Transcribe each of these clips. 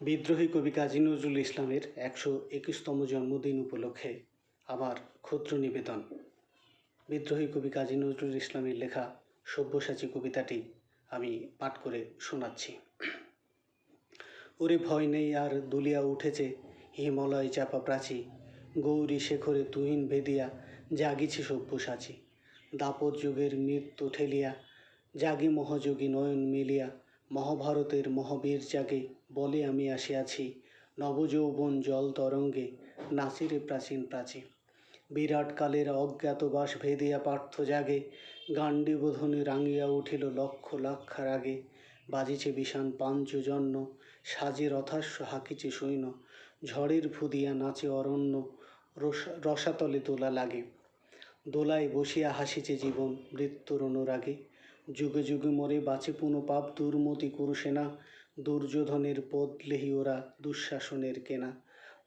বিদ্রোহী কবি কাজী নজরুল ইসলামের ১২১তম জন্মদিন উপলক্ষে আমার ক্ষুদ্র নিবেদন। বিদ্রোহী কবি কাজী নজরুল ইসলামের লেখা সব্যসাচী কবিতাটি আমি পাঠ করে শোনাচ্ছি। ওরে ভয় নেই আর দুলিয়া উঠেছে হিমালয় চাপা প্রাচী, গৌরী শেখরে তুহিন ভেদিয়া জাগিছে সব্যসাচী। দাপর যুগের মৃত্যু ঠেলিয়া জাগে মহাযোগী নয়ন মেলিয়া, মহাভারতের মহাবীর জাগে বলে আমি আসিয়াছি, নবযৌবন জল তরঙ্গে নাচিরে প্রাচীন প্রাচী। বিরাট কালের অজ্ঞাতবাস ভেদিয়া পার্থ জাগে, গান্ডীবধ্বনি রাঙিয়া উঠিল লক্ষ লাক্ষার আগে। বাজিছে বিষাণ পাঞ্চজন্য, সাজে রথাস্য হাঁকিছে সৈন্য, ঝড়ের ফুদিয়া নাচে অরণ্য, রসাতলে দোলা লাগে। দোলায় বসিয়া হাসিছে জীবন মৃত্যুর অনুরাগে, যুগে যুগে মরে বাঁচে পুনঃ পাপ দুর্মতি কুরুসেনা, দুর্যোধনের পদ লেহি ওরা দুঃশাসনের কেনা।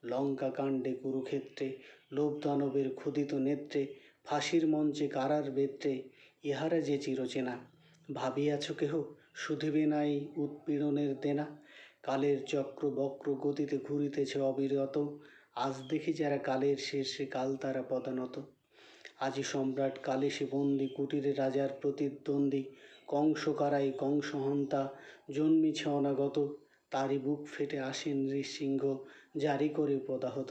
লঙ্কা কাণ্ডে কুরুক্ষেত্রে লোভ দানবের ক্ষুদিত নেত্রে, ফাঁসির মঞ্চে কারার বেত্রে ইহারা যে চিরচেনা। ভাবিয়াছ কেহ শুধিবে নাই উৎপীড়নের দেনা, কালের চক্র বক্র গতিতে ঘুরিতেছে অবিরত, আজ দেখি যারা কালের শীর্ষে কাল তারা পদানত। আজি সম্রাট কালে সে বন্দি কুটিরে রাজার প্রতিদ্বন্দ্বী, কংস কারাই কংসহন্তা জন্মিছে অনাগত, তারই বুক ফেটে আসেন নৃসিংহ জারি করে পদাহত।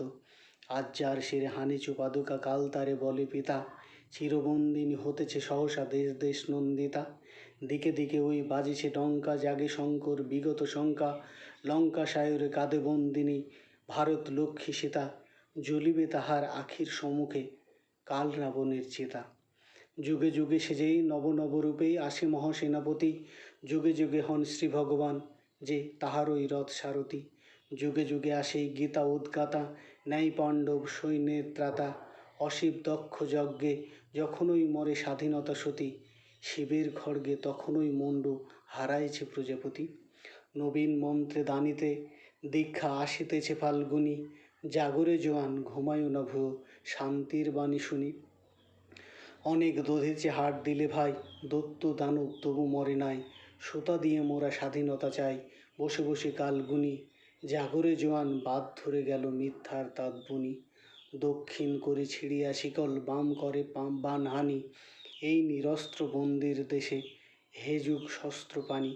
আজ যার শিরে হানিচু পাদুকা কাল তারে বলে পিতা, চিরবন্দিনী হতেছে সহসা দেশ দেশ নন্দিতা। দিকে দিকে ওই বাজিছে ডঙ্কা জাগে শঙ্কর বিগত শঙ্কা, লঙ্কা সায়রে কাঁদে বন্দিনী ভারত লক্ষ্মী সীতা, জ্বলিবে তাহার আখির সম্মুখে কাল রাবণের চিতা। যুগে যুগে সেজেই নব নবরূপেই আসে মহাসেনাপতি, যুগে যুগে হন শ্রী ভগবান যে তাহারই রথ সারথি। যুগে যুগে আসেই গীতা উদ্গাতা, ন্যায় পাণ্ডব সৈন্যের ত্রাতা, অশিব দক্ষ যজ্ঞে যখনই মরে স্বাধীনতা সতী, শিবের খড়গে তখনই মণ্ডু হারাইছে প্রজাপতি। নবীন মন্ত্রে দানিতে দীক্ষা আসিতেছে ফাল্গুনী, জাগরে জোয়ান ঘুমায়ো না ভুয়ো শান্তির বাণী শুনি। অনেক দধিছে হাট দিলে ভাই দত্ত দানব তবু মরে নাই, সুতা দিয়ে মোরা স্বাধীনতা চাই বসে বসে কাল গুনি। জাগরে জোয়ান বাদ ধরে গেল মিথ্যার তাঁত বুনি, দক্ষিণ করে ছিঁড়িয়া শিকল বাম করে বান হানি, এই নিরস্ত্র বন্দির দেশে হে যুগ শস্ত্র পানি।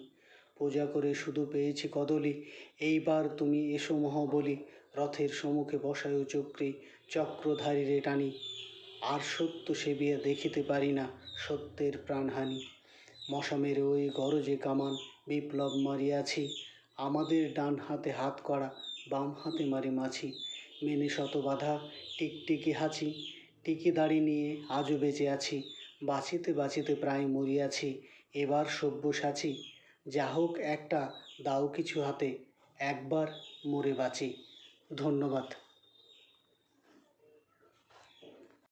পূজা করে শুধু পেয়েছি কদলি, এইবার তুমি এসো মহাবলি, রথের সম্মুখে বসায় চক্রে চক্রধারী রে টানি। আর সত্য সেবিয়া দেখিতে পারি না সত্যের প্রাণহানি, মশা মেরে ওই গরজে কামান বিপ্লব মারিয়াছি, আমাদের ডান হাতে হাত করা বাম হাতে মারি মাছি। মেনে শত বাধা টিকটিকি হাঁচি, টিকি দাড়ি নিয়ে আজও বেঁচে আছি, বাঁচিতে বাঁচিতে প্রায় মরিয়াছি, এবার সব্যসাচী। যা হোক একটা দাও কিছু হাতে, একবার মরে বাঁচি। ধন্যবাদ।